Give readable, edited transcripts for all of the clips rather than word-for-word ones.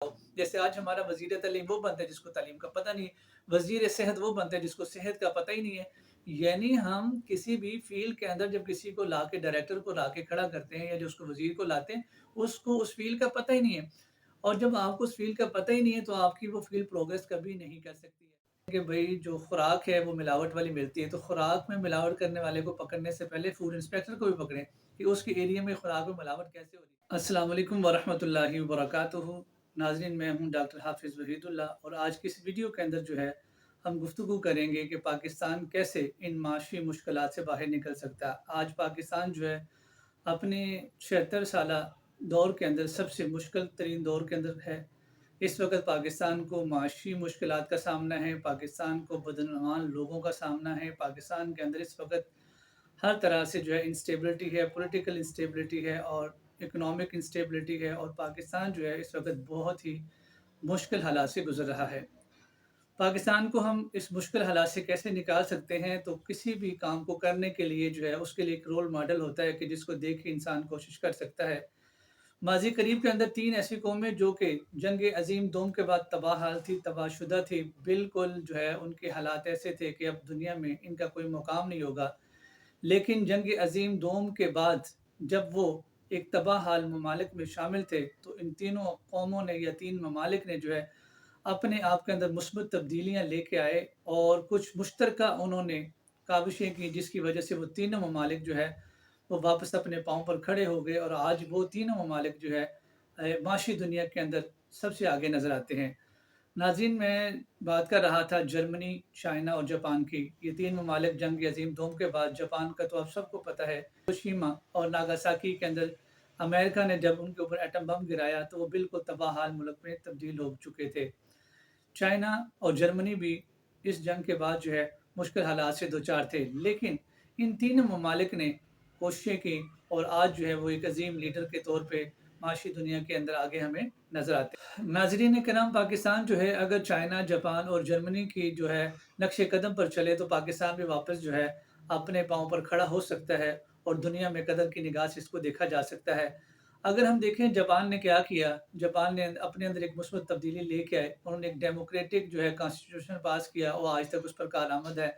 जैसे आज हमारा वज़ीर तालीम वो बनता है जिसको तालीम का पता नहीं है, वज़ीर सेहत वो बनता है जिसको सेहत का पता ही नहीं है। यानी हम किसी भी फ़ील्ड के अंदर जब किसी को लाके डायरेक्टर को लाके खड़ा करते हैं या जो उसको वज़ीर को लाते हैं, उसको उस फ़ील्ड का पता ही नहीं है। और जब आपको उस फ़ील्ड का पता ही नहीं है तो आपकी वो फ़ील्ड प्रोग्रेस कभी नहीं कर सकती है। कि भई जो खुराक है वो मिलावट वाली मिलती है, तो खुराक में मिलावट करने वाले को पकड़ने से पहले फूड इंस्पेक्टर को भी पकड़ें कि उसके एरिया में खुराक में मिलावट कैसे हो रही है। अस्सलाम वालेकुम वरहमतुल्लाहि वबरकातुहू। नाज़रीन, मैं हूँ डॉक्टर हाफ़िज़ वहीदुल्लाह और आज की इस वीडियो के अंदर जो है हम गुफ्तगू करेंगे कि पाकिस्तान कैसे इन माशी मुश्किलात से बाहर निकल सकता है। आज पाकिस्तान जो है अपने 76 साला दौर के अंदर सबसे मुश्किल तरीन दौर के अंदर है। इस वक्त पाकिस्तान को माशी मुश्किलात का सामना है, पाकिस्तान को बदनवान लोगों का सामना है, पाकिस्तान के अंदर इस वक्त हर तरह से जो है इंस्टेबिलिटी है, पॉलिटिकल इंस्टेबिलिटी है और इकोनॉमिक इंस्टेबिलिटी है और पाकिस्तान जो है इस वक्त बहुत ही मुश्किल हालात से गुजर रहा है। पाकिस्तान को हम इस मुश्किल हालात से कैसे निकाल सकते हैं, तो किसी भी काम को करने के लिए जो है उसके लिए एक रोल मॉडल होता है कि जिसको देख के इंसान कोशिश कर सकता है। माज़ी करीब के अंदर 3 ऐसी कौमें जो कि जंग अज़ीम दोम के बाद तबाह हाल थी, तबाहशुदा थी, बिल्कुल जो है उनके हालात ऐसे थे कि अब दुनिया में इनका कोई मुकाम नहीं होगा। लेकिन जंग अज़ीम दोम के बाद जब वो एक तबाह हाल ममालिक में शामिल थे, तो इन तीनों कौमों ने या 3 ममालिक ने जो है अपने आप के अंदर मुस्बत तब्दीलियाँ लेके आए और कुछ मुश्तरका उन्होंने काविशें की जिसकी वजह से वो तीनों ममालिक जो है वो वापस अपने पाँव पर खड़े हो गए और आज वो तीनों ममालिक जो है माशी दुनिया के अंदर सबसे आगे नज़र आते हैं। नाज़रीन, मैं बात कर रहा था जर्मनी, चाइना और जापान की। ये 3 ममालिक जंग अज़ीम दोम के बाद जापान का तो आप सबको पता है, हिरोशिमा और नागासाकी के अंदर अमेरिका ने जब उनके ऊपर एटम बम गिराया तो वो बिल्कुल तबाह-हाल मुल्क में तब्दील हो चुके थे। चाइना और जर्मनी भी इस जंग के बाद जो है मुश्किल हालात से दो-चार थे। लेकिन इन तीनों ममालिक ने कोशिशें की और आज जो है वो एक अज़ीम लीडर के तौर पे माशी दुनिया के अंदर आगे हमें नज़र आते हैं। नाज़रीन किराम, पाकिस्तान जो है अगर चाइना, जापान और जर्मनी की जो है नक्शे कदम पर चले तो पाकिस्तान भी वापस जो है अपने पाँव पर खड़ा हो सकता है और दुनिया में कदर की निगाह से इसको देखा जा सकता है। अगर हम देखें जापान ने क्या किया, जापान ने अपने अंदर एक मुस्बत तब्दीली लेके आए। उन्होंने एक डेमोक्रेटिक जो है कॉन्स्टिट्यूशन पास किया और आज तक उस पर कारआमद है।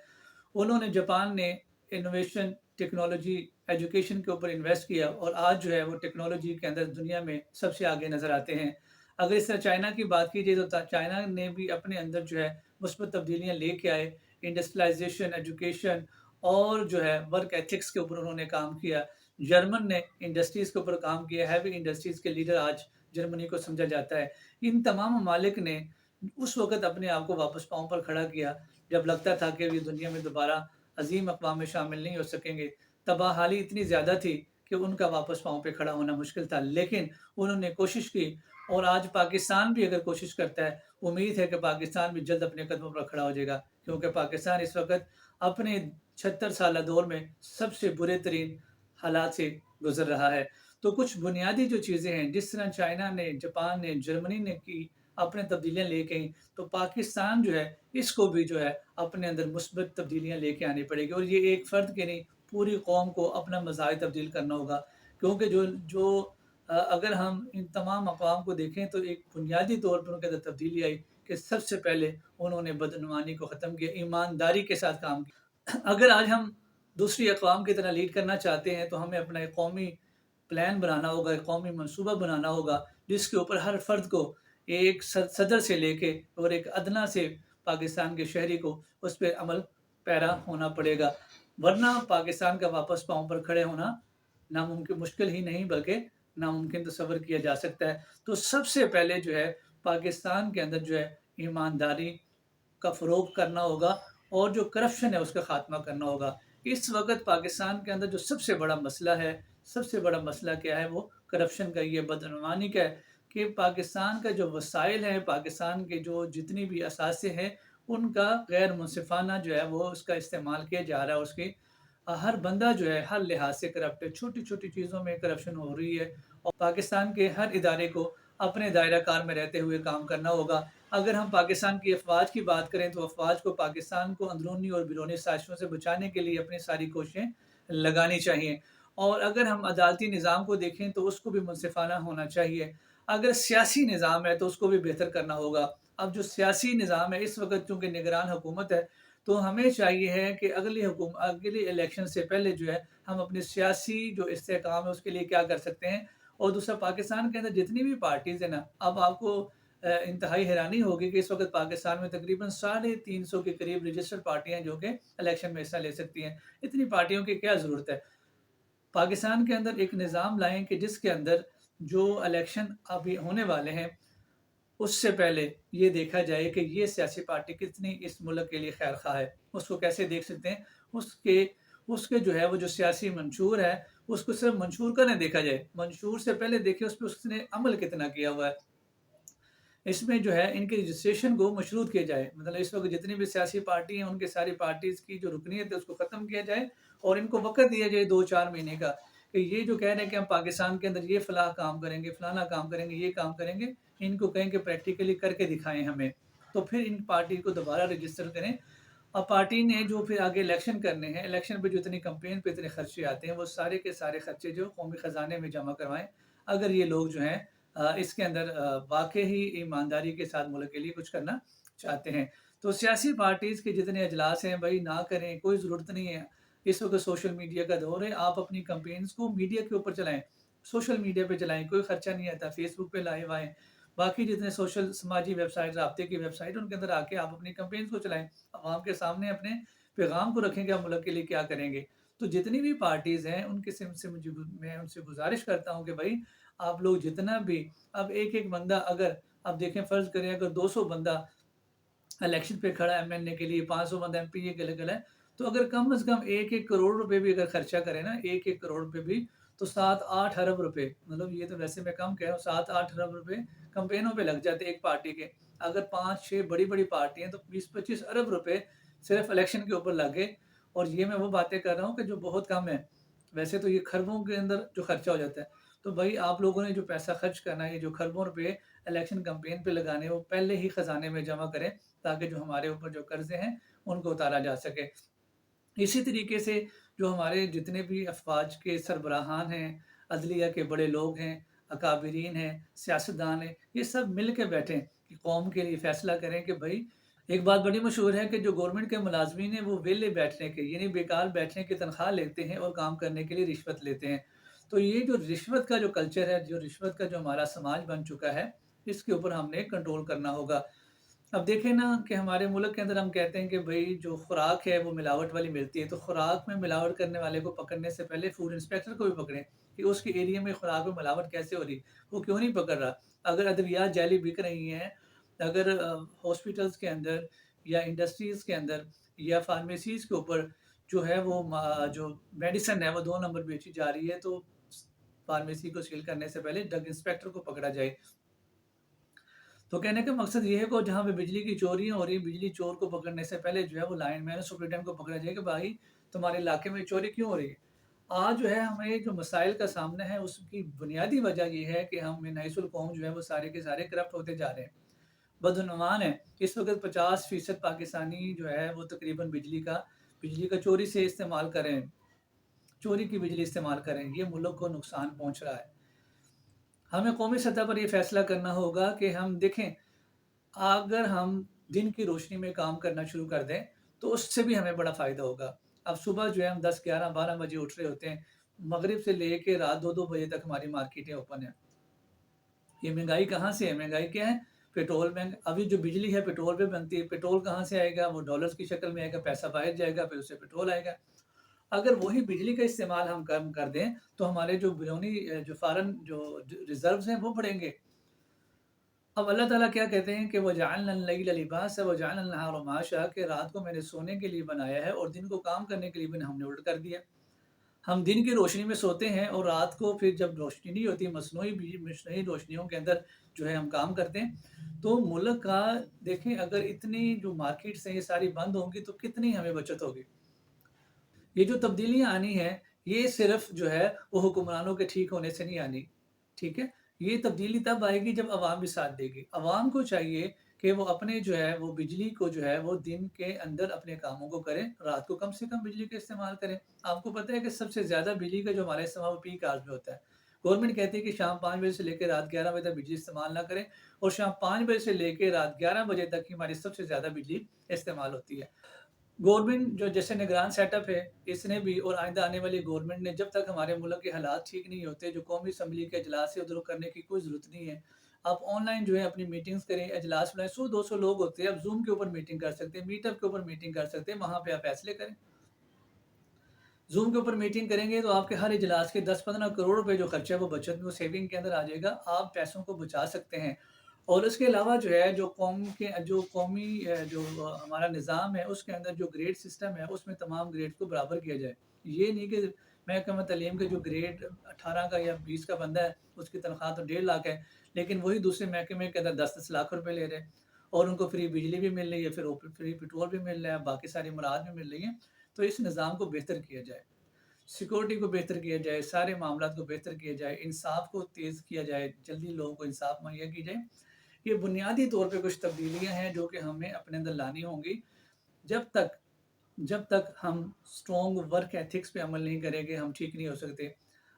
उन्होंने जापान ने इनोवेशन, टेक्नोलॉजी, एजुकेशन के ऊपर इन्वेस्ट किया और आज जो है वो टेक्नोलॉजी के अंदर दुनिया में सबसे आगे नज़र आते हैं। अगर इस तरह चाइना की बात की जाए तो चाइना ने भी अपने अंदर जो है मुस्बत तब्दीलियाँ लेके आए। इंडस्ट्रियलाइजेशन, एजुकेशन और जो है वर्क एथिक्स के ऊपर उन्होंने काम किया। जर्मन ने इंडस्ट्रीज़ के ऊपर काम किया, हैवी इंडस्ट्रीज़ के लीडर आज जर्मनी को समझा जाता है। इन तमाम ममालिक ने उस वक़्त अपने आप को वापस पाँव पर खड़ा किया, जब लगता था कि ये दुनिया में दोबारा अज़ीम अक़वाम में शामिल नहीं हो सकेंगे। तबाह-हाली इतनी ज़्यादा थी कि उनका वापस पाँव पे खड़ा होना मुश्किल था, लेकिन उन्होंने कोशिश की और आज पाकिस्तान भी अगर कोशिश करता है, उम्मीद है कि पाकिस्तान भी जल्द अपने कदमों पर खड़ा हो जाएगा, क्योंकि पाकिस्तान इस वक़्त अपने 76 साला दौर में सबसे बुरे तरीन हालात से गुज़र रहा है। तो कुछ बुनियादी जो चीज़ें हैं, जिस तरह चाइना ने, जापान ने, जर्मनी ने की अपने तब्दीलियाँ लेके आई, तो पाकिस्तान जो है इसको भी जो है अपने अंदर मुस्बत तब्दीलियाँ लेके आनी पड़ेगी और ये एक फ़र्द के नहीं, पूरी कौम को अपना मज़ाज तब्दील करना होगा। क्योंकि जो जो अगर हम इन तमाम अक़वाम को देखें तो एक बुनियादी तौर पर उनके अंदर तब्दीली आई कि सबसे पहले उन्होंने बदनवानी को ख़त्म किया, ईमानदारी के साथ काम किया। अगर आज हम दूसरी अक़वाम की तरह लीड करना चाहते हैं तो हमें अपना एक कौमी प्लान बनाना होगा, एक कौमी मनसूबा बनाना होगा, जिसके ऊपर हर फ़र्द को एक सदर से लेके और एक अदना से पाकिस्तान के शहरी को उस पे अमल पैरा होना पड़ेगा। वरना पाकिस्तान का वापस पाँव पर खड़े होना नामुमकिन, मुश्किल ही नहीं बल्कि नामुमकिन तस्वर किया जा सकता है। तो सबसे पहले जो है पाकिस्तान के अंदर जो है ईमानदारी का फ़रोग़ करना होगा और जो करप्शन है उसका ख़ात्मा करना होगा। इस वक़्त पाकिस्तान के अंदर जो सबसे बड़ा मसला है, सबसे बड़ा मसला क्या है, वो करप्शन का, ये बदनवानी का है कि पाकिस्तान का जो वसाइल है, पाकिस्तान के जो जितनी भी असासे हैं, उनका गैर मुनसिफ़ाना जो है वो उसका इस्तेमाल किया जा रहा है। उसकी हर बंदा जो है हर लिहाज से करप्ट है, छोटी-छोटी चीज़ों में करप्शन हो रही है और पाकिस्तान के हर इदारे को अपने दायरा कार में रहते हुए काम करना होगा। अगर हम पाकिस्तान की अफ़वाज की बात करें तो अफ़वाज को पाकिस्तान को अंदरूनी और बैरूनी साज़िशों से बचाने के लिए अपनी सारी कोशिशें लगानी चाहिए और अगर हम अदालती निज़ाम को देखें तो उसको भी मुनसिफ़ाना होना चाहिए। اگر سیاسی نظام ہے تو اس کو بھی بہتر کرنا ہوگا۔ اب جو سیاسی نظام ہے اس وقت چونکہ نگران حکومت ہے، تو ہمیں چاہیے ہے کہ اگلی الیکشن سے پہلے جو ہے ہم اپنی سیاسی جو استحکام ہے اس کے لیے کیا کر سکتے ہیں۔ اور دوسرا، پاکستان کے اندر جتنی بھی پارٹیز ہیں نا، اب آپ کو انتہائی حیرانی ہوگی کہ اس وقت پاکستان میں تقریباً 350 کے قریب رجسٹرڈ پارٹیاں ہیں جو کہ الیکشن میں حصہ لے سکتی ہیں۔ اتنی پارٹیوں کی کیا ضرورت ہے؟ پاکستان کے اندر ایک نظام لائیں کہ جس کے اندر جو الیکشن ابھی ہونے والے ہیں اس سے پہلے یہ دیکھا جائے کہ یہ سیاسی پارٹی کتنی اس ملک کے لیے خیر خواہ ہے۔ اس کو کیسے دیکھ سکتے ہیں؟ اس کے جو ہے وہ جو سیاسی منشور ہے اس کو صرف منشور کا نہ دیکھا جائے، منشور سے پہلے دیکھیں اس پہ اس نے عمل کتنا کیا ہوا ہے۔ اس میں جو ہے ان کے رجسٹریشن کو مشروط کیا جائے، مطلب اس وقت جتنی بھی سیاسی پارٹی ہیں ان کے ساری پارٹیز کی جو رکنیت ہے اس کو ختم کیا جائے، اور ان کو وقت دیا جائے 2-4 مہینے کا، کہ یہ جو کہہ رہے ہیں کہ ہم پاکستان کے اندر یہ فلاں کام کریں گے، فلانا کام کریں گے، یہ کام کریں گے، ان کو کہیں کہ پریکٹیکلی کر کے دکھائیں ہمیں، تو پھر ان پارٹی کو دوبارہ رجسٹر کریں۔ اب پارٹی نے جو پھر آگے الیکشن کرنے ہیں، الیکشن پہ جو اتنی کمپین پہ اتنے خرچے آتے ہیں وہ سارے کے سارے خرچے جو قومی خزانے میں جمع کروائیں، اگر یہ لوگ جو ہیں اس کے اندر واقعی ایمانداری کے ساتھ ملک کے لیے کچھ کرنا چاہتے ہیں۔ تو سیاسی پارٹیز کے جتنے اجلاس ہیں بھائی نہ کریں، کوئی ضرورت نہیں ہے۔ اس وقت سوشل میڈیا کا دور ہے، آپ اپنی کمپینز کو میڈیا کے اوپر چلائیں، سوشل میڈیا پہ چلائیں، کوئی خرچہ نہیں آتا، فیس بک پہ لائیو آئیں، باقی جتنے سوشل سماجی ویب سائٹ، رابطے کی ویب سائٹ، ان کے اندر آ کے آپ اپنی کمپینز کو چلائیں، عوام کے سامنے اپنے پیغام کو رکھیں کہ آپ ملک کے لیے کیا کریں گے۔ تو جتنی بھی پارٹیز ہیں ان کے سے میں ان سے گزارش کرتا ہوں کہ بھائی آپ لوگ جتنا بھی، اب ایک بندہ اگر اب دیکھیں فرض کریں اگر 200 بندہ الیکشن پہ کھڑا ہے MNA کے لیے، 500 بندہ MP کے لیے ہے، تو اگر کم از کم 1-1 کروڑ روپے بھی اگر خرچہ کرے نا، 1-1 کروڑ روپے بھی، تو 7-8 ارب روپے، مطلب یہ تو ویسے میں کم کہہ رہا ہوں، 7-8 ارب روپے کمپینوں پہ لگ جاتے ایک پارٹی کے۔ اگر 5-6 بڑی بڑی پارٹی ہیں تو 20-25 ارب روپے صرف الیکشن کے اوپر لگے، اور یہ میں وہ باتیں کر رہا ہوں کہ جو بہت کم ہے، ویسے تو یہ خربوں کے اندر جو خرچہ ہو جاتا ہے۔ تو بھائی آپ لوگوں نے جو پیسہ خرچ کرنا ہے، یہ جو خربوں روپے الیکشن کمپین پہ لگانے وہ پہلے ہی خزانے میں جمع کریں، تاکہ جو ہمارے اوپر جو قرضے ہیں ان کو اتارا جا سکے۔ اسی طریقے سے جو ہمارے جتنے بھی افواج کے سربراہان ہیں، عدلیہ کے بڑے لوگ ہیں، اکابرین ہیں، سیاستدان ہیں، یہ سب مل کے بیٹھیں کہ قوم کے لیے فیصلہ کریں کہ بھائی ایک بات بڑی مشہور ہے کہ جو گورنمنٹ کے ملازمین ہیں وہ ویلے بیٹھنے کے، یعنی بیکار بیٹھنے کی تنخواہ لیتے ہیں اور کام کرنے کے لیے رشوت لیتے ہیں۔ تو یہ جو رشوت کا جو کلچر ہے، جو رشوت کا جو ہمارا سماج بن چکا ہے، اس کے اوپر ہم نے کنٹرول کرنا ہوگا۔ اب دیکھیں نا کہ ہمارے ملک کے اندر ہم کہتے ہیں کہ بھئی جو خوراک ہے وہ ملاوٹ والی ملتی ہے، تو خوراک میں ملاوٹ کرنے والے کو پکڑنے سے پہلے فوڈ انسپیکٹر کو بھی پکڑیں کہ اس کے ایریا میں خوراک میں ملاوٹ کیسے ہو رہی، وہ کیوں نہیں پکڑ رہا۔ اگر ادویات جعلی بک رہی ہیں، اگر ہاسپٹلس کے اندر یا انڈسٹریز کے اندر یا فارمیسیز کے اوپر جو ہے وہ جو میڈیسن ہے وہ 2 نمبر بیچی جا رہی ہے، تو فارمیسی کو سیل کرنے سے پہلے ڈرگ انسپیکٹر کو پکڑا جائے۔ تو کہنے کا مقصد یہ ہے کہ جہاں پہ بجلی کی چوریاں ہو رہی ہیں، بجلی چور کو پکڑنے سے پہلے جو ہے وہ لائن مین سپرنٹینڈنٹ کو پکڑا جائے کہ بھائی تمہارے علاقے میں چوری کیوں ہو رہی ہے۔ آج جو ہے ہمیں جو مسائل کا سامنا ہے اس کی بنیادی وجہ یہ ہے کہ ہم نئیس القوم جو ہے وہ سارے کے سارے کرپٹ ہوتے جا رہے ہیں، بدعنوان ہے۔ اس وقت 50% پاکستانی جو ہے وہ تقریباً بجلی کا چوری سے استعمال کریں، چوری کی بجلی استعمال کریں، یہ ملک کو نقصان پہنچ رہا ہے۔ ہمیں قومی سطح پر یہ فیصلہ کرنا ہوگا کہ ہم دیکھیں اگر ہم دن کی روشنی میں کام کرنا شروع کر دیں تو اس سے بھی ہمیں بڑا فائدہ ہوگا۔ اب صبح جو ہے ہم 10-11-12 بجے اٹھ رہے ہوتے ہیں، مغرب سے لے کے رات 2-2 بجے تک ہماری مارکیٹیں اوپن ہیں۔ یہ مہنگائی کہاں سے ہے؟ مہنگائی کیا ہے؟ پیٹرول میں ابھی جو بجلی ہے پیٹرول پہ بنتی ہے، پیٹرول کہاں سے آئے گا؟ وہ ڈالرز کی شکل میں آئے گا، پیسہ باہر جائے گا، پھر اس سے پیٹرول آئے گا۔ اگر وہی بجلی کا استعمال ہم کم کر دیں تو ہمارے جو بیرونی جو فارن جو ریزروز ہیں وہ بڑھیں گے۔ اب اللہ تعالیٰ کیا کہتے ہیں کہ وَجَعَلْنَا اللَّيْلَ لِبَاسًا وَجَعَلْنَا النَّهَارَ مَعَاشًا، کہ رات کو میں نے سونے کے لیے بنایا ہے اور دن کو کام کرنے کے لیے بھی ہم نے الٹ کر دیا۔ ہم دن کی روشنی میں سوتے ہیں اور رات کو پھر جب روشنی نہیں ہوتی، مصنوعی روشنیوں کے اندر جو ہے ہم کام کرتے ہیں۔ تو ملک کا دیکھیں اگر اتنی جو مارکیٹس ہیں یہ ساری بند ہوں گی تو کتنی ہمیں بچت ہوگی۔ یہ جو تبدیلیاں آنی ہیں یہ صرف جو ہے وہ حکمرانوں کے ٹھیک ہونے سے نہیں آنی، ٹھیک ہے۔ یہ تبدیلی تب آئے گی جب عوام بھی ساتھ دے گی۔ عوام کو چاہیے کہ وہ اپنے جو ہے وہ بجلی کو جو ہے وہ دن کے اندر اپنے کاموں کو کریں، رات کو کم سے کم بجلی کا استعمال کریں۔ آپ کو پتہ ہے کہ سب سے زیادہ بجلی کا جو ہمارا استعمال وہ پیک آورز میں ہوتا ہے، गवर्नमेंट कहती है कि शाम 5 बजे से लेकर रात 11 बजे तक बिजली इस्तेमाल ना करें, और शाम 5 बजे से लेके रात 11 बजे तक ही हमारी सबसे ज़्यादा बिजली इस्तेमाल होती है। गवर्नमेंट जो जैसे निगरान सेटअप है, इसने भी और आइंदा आने वाली गवर्नमेंट ने, जब तक हमारे मुल्क के हालात ठीक नहीं होते, जो कौमी असम्बली के इजलास है उधर करने की कोई ज़रूरत नहीं है। आप ऑनलाइन जो है अपनी मीटिंग्स करें, इजलास बुलाएं, 100-200 लोग होते हैं, आप ज़ूम के ऊपर मीटिंग कर सकते हैं, मीटअप के ऊपर मीटिंग कर सकते हैं, वहाँ पे आप फैसले करें। ज़ूम के ऊपर मीटिंग करेंगे तो आपके हर इजलास के 10-15 करोड़ रुपए जो खर्चा है वो बचत में, वो सेविंग के अंदर आ जाएगा, आप पैसों को बचा सकते हैं। और उसके अलावा जो है जो कौम के जो कौमी जो हमारा निज़ाम है उसके अंदर जो ग्रेड सिस्टम है उसमें तमाम ग्रेड को बराबर किया जाए। ये नहीं कि महकमा तालीम के जो ग्रेड 18 का या 20 का बंदा है उसकी तनख्वाह तो 1.5 लाख है, लेकिन वही दूसरे महकमे के अंदर 10-10 लाख रुपए ले रहे हैं, और उनको फ्री बिजली भी मिल रही है, फिर फ्री पेट्रोल भी मिल रहा है, बाकी सारी मुराद भी मिल रही हैं। तो इस निज़ाम को बेहतर किया जाए, सिक्योरिटी को बेहतर किया जाए, सारे मामलात को बेहतर किया जाए, इंसाफ को तेज़ किया जाए, जल्दी लोगों को इंसाफ मुहैया की जाए। ये बुनियादी तौर पे कुछ तब्दीलियाँ हैं जो कि हमें अपने अंदर लानी होंगी। जब तक जब तक हम स्ट्रॉन्ग वर्क एथिक्स पे अमल नहीं करेंगे, हम ठीक नहीं हो सकते।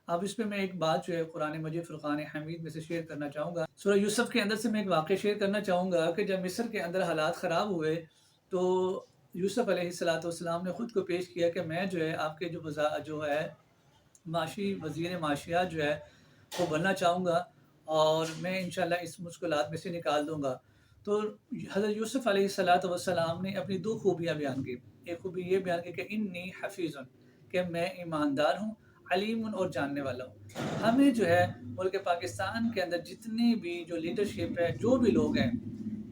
अब इस पे मैं एक बात जो है कुरान मजीद फुरकान हमीद में से शेयर करना चाहूँगा। सूरह यूसुफ के अंदर से मैं एक वाक़या शेयर करना चाहूँगा कि जब मिस्र के अंदर हालात ख़राब हुए, तो यूसुफ अलैहिस्सलातु वस्सलाम ने ख़ुद को पेश किया कि मैं जो है आपके जो है माशी वज़ीर माशियात जो है वो बनना चाहूँगा, और मैं इंशाअल्लाह इस मुश्किलात में से निकाल दूँगा। तो हज़रत यूसुफ अलैहिस्सलातु वस्सलाम ने अपनी 2 खूबियाँ बयान की। एक खूबी ये बयान की कि इन्नी हफ़ीज़ुन, कि मैं ईमानदार हूँ, अलीमुन और जानने वाला हूँ। हमें जो है मुल्क पाकिस्तान के अंदर जितनी भी जो लीडरशिप है, जो भी लोग हैं,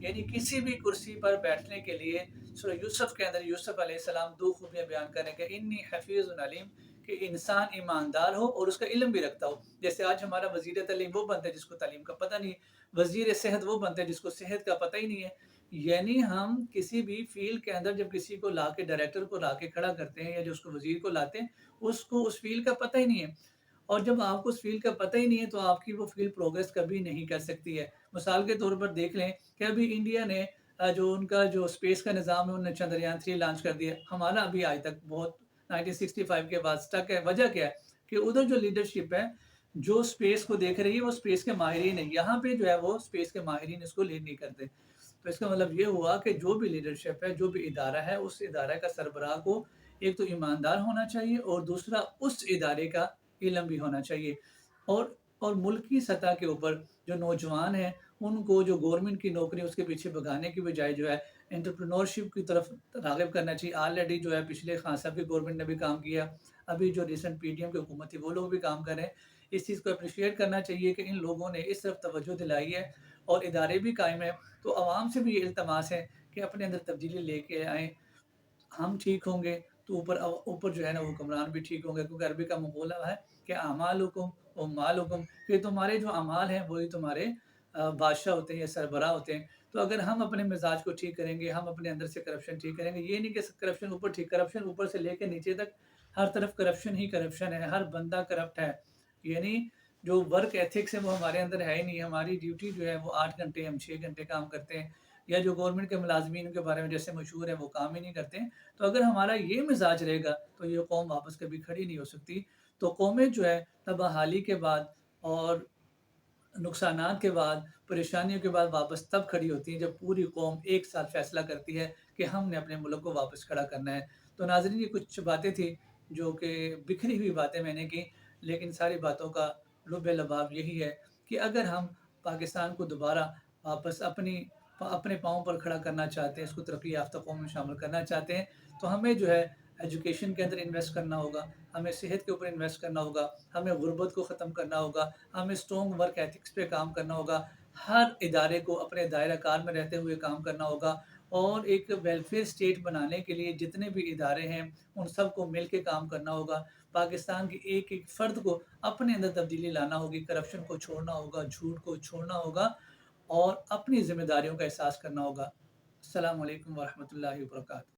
यानी किसी भी कुर्सी पर बैठने के लिए सूरह यूसुफ के अंदर यूसुफ अलैहिस्सलाम 2 खूबियाँ बयान करें कि इन्नी हफ़ीज़ुन अलीम, कि इंसान ईमानदार हो और उसका इल्म भी रखता हो। जैसे आज हमारा वज़ीर तालीम वो बनता है जिसको तालीम का पता नहीं है, वज़ीर सेहत वो बनता है जिसको सेहत का पता ही नहीं है। यानी हम किसी भी फ़ील्ड के अंदर जब किसी को लाके डायरेक्टर को लाके खड़ा करते हैं या जो उसको वज़ीर को लाते हैं, उसको उस फ़ील्ड का पता ही नहीं है। और जब आपको उस फ़ील्ड का पता ही नहीं है तो आपकी वो फ़ील्ड प्रोग्रेस कभी नहीं कर सकती है। मिसाल के तौर पर देख लें कि अभी इंडिया ने जो उनका जो स्पेस का निज़ाम है उन्होंने चंद्रयान 3 लॉन्च कर दिया। हमारा अभी आज तक बहुत 1965 के बाद स्टक है। वजह क्या है कि उधर जो लीडरशिप है, जो स्पेस को देख रही है वो स्पेस के माहिरीन है। यहाँ पे जो है वो स्पेस के माहिरीन इसको लीड नहीं करते। तो इसका मतलब ये हुआ कि जो भी लीडरशिप है, जो भी इदारा है, उस इदारे का सरबराह को एक तो ईमानदार होना चाहिए और दूसरा उस इदारे का इल्म भी होना चाहिए। और मुल्क की सतह के ऊपर जो नौजवान हैं, उनको जो गवर्नमेंट की नौकरी है उसके पीछे भगाने की बजाय जो है एंटरप्रेन्योरशिप की तरफ राग़िब करना चाहिए। ऑलरेडी जो है पिछले खान साहब की गवर्नमेंट ने भी काम किया, अभी जो रिसेंट पीडीएम की हुकूमत थी वो लोग भी काम कर रहे हैं। इस चीज़ को एप्रिशिएट करना चाहिए कि इन लोगों ने इस तरफ तवज्जो दिलाई है और इदारे भी कायम हैं। तो आवाम से भी ये इल्तमास है कि अपने अंदर तब्दीली लेके आएँ। हम ठीक होंगे तो ऊपर जो है ना वो हुक्मरान भी ठीक होंगे, क्योंकि अरबी का मक़ूला है कि अमालुकुम उम्मालुकुम, कि तुम्हारे जो अमाल हैं वही तुम्हारे बादशाह होते हैं या सरबराह होते हैं। तो अगर हम अपने मिजाज को ठीक करेंगे, हम अपने अंदर से करप्शन ठीक करेंगे, ये नहीं कि करप्शन ऊपर ठीक, करप्शन ऊपर से लेके नीचे तक हर तरफ करप्शन ही करप्शन है, हर बंदा करप्ट है। यानी जो वर्क एथिक्स है वो हमारे अंदर है ही नहीं। हमारी ड्यूटी जो है वो 8 घंटे, हम 6 घंटे काम करते हैं, या जो गवर्नमेंट के मुलाज़मीन के बारे में जैसे मशहूर है वो काम ही नहीं करते हैं। तो अगर हमारा ये मिजाज रहेगा तो ये कौम वापस कभी खड़ी नहीं हो सकती। तो कौमें जो है तबाहाली के बाद और नुकसानात के बाद, परेशानियों के बाद वापस तब खड़ी होती हैं जब पूरी कौम एक साथ फ़ैसला करती है कि हमने अपने मुल्क को वापस खड़ा करना है। तो नाज़रीन, ये कुछ बातें थी जो कि बिखरी हुई बातें मैंने की, लेकिन सारी बातों का लुब-ए-लबाब यही है कि अगर हम पाकिस्तान को दोबारा वापस अपने पाँव पर खड़ा करना चाहते हैं, इसको तरक्की याफ़्ता कौम में शामिल करना चाहते हैं, तो हमें जो है एजुकेशन के अंदर इन्वेस्ट करना होगा, हमें सेहत के ऊपर इन्वेस्ट करना होगा, हमें गुर्बत को ख़त्म करना होगा, हमें स्ट्रॉन्ग वर्क एथिक्स पे काम करना होगा, हर इदारे को अपने दायरा कार में रहते हुए काम करना होगा, और एक वेलफेयर स्टेट बनाने के लिए जितने भी इदारे हैं उन सब को मिल के काम करना होगा। पाकिस्तान के एक-एक फ़र्द को अपने अंदर तब्दीली लाना होगी, करप्शन को छोड़ना होगा, झूठ को छोड़ना होगा और अपनी ज़िम्मेदारियों का एहसास करना होगा। अस्सलामु अलैकुम व रहमतुल्लाहि व बरकातहू।